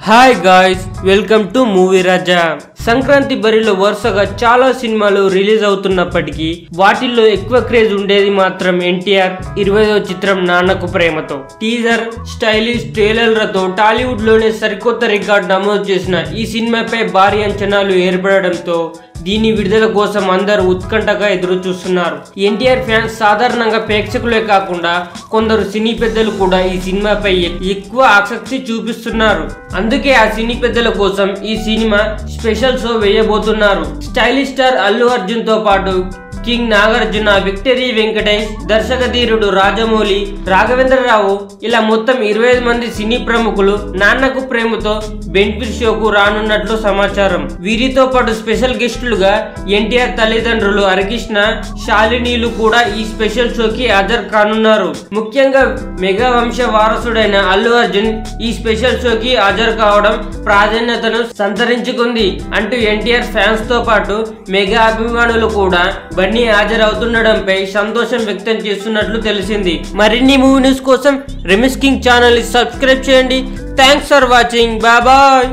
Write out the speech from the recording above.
Hi guys, welcome to movie Raja. Sankranti బరిలో వరుసగా చాలా సినిమాలు రిలీజ్ అవుతున్నప్పటికీ వాటిల్లో ఎక్కువ క్రేజ్ ఉండేది మాత్రం ఎన్టీఆర్ 20వ చిత్రం నాన్నకు ప్రేమతో. టీజర్, స్టైలిష్ ట్రైలర్లతో టాలీవుడ్ లోనే సరికొత్త రికార్డ్ నమోదు చేసిన ఈ సినిమాపై భారీ అంచనాలు ఏర్పడడంతో దీని విడుదల కోసం అందరూ ఉత్కంఠగా ఎదురు చూస్తున్నారు. ఎన్టీఆర్ ఫ్యాన్స్ సాధారణంగా ప్రేక్షకులే కాకుండా కొందరు సినీ పెద్దలు కూడా ఈ సినిమాపై ఎక్కువ ఆసక్తి చూపిస్తున్నారు. అందుకే ఆ సినీ పెద్దల కోసం ఈ సినిమా స్పెషల్ షో వేయబోతున్నారు. స్టైలిష్ స్టార్ అల్లు అర్జున్ తో పాటు కింగ్ నాగార్జున, విక్టరీ వెంకటేష్, దర్శకధీరుడు రాజమౌళి, రాఘవేంద్రరావు ఇలా మొత్తం 25 మంది సినీ ప్రముఖులు నాన్నకు ప్రేమతో బెనిఫిట్ షోకు రానున్నట్లు సమాచారం. వీరితో పాటు స్పెషల్ గెస్టులుగా ఎన్టీఆర్ తల్లిదండ్రులు హరికృష్ణ, శాలినీలు కూడా ఈ స్పెషల్ షోకి హాజరు కానున్నారు. ముఖ్యంగా మెగా వంశ వారసుడైన అల్లు అర్జున్ ఈ స్పెషల్ షోకి హాజరు కావడం ప్రాధాన్యతను సంతరించుకుంది అంటూ ఎన్టీఆర్ ఫ్యాన్స్ తో పాటు మెగా అభిమానులు కూడా హాజరవుతుండడంపై సంతోషం వ్యక్తం చేస్తున్నట్లు తెలిసింది. మరిన్ని మూవీ న్యూస్ కోసం రెమిస్ కింగ్ ఛానల్ ని సబ్స్క్రైబ్ చేయండి. Thanks for watching. Bye bye.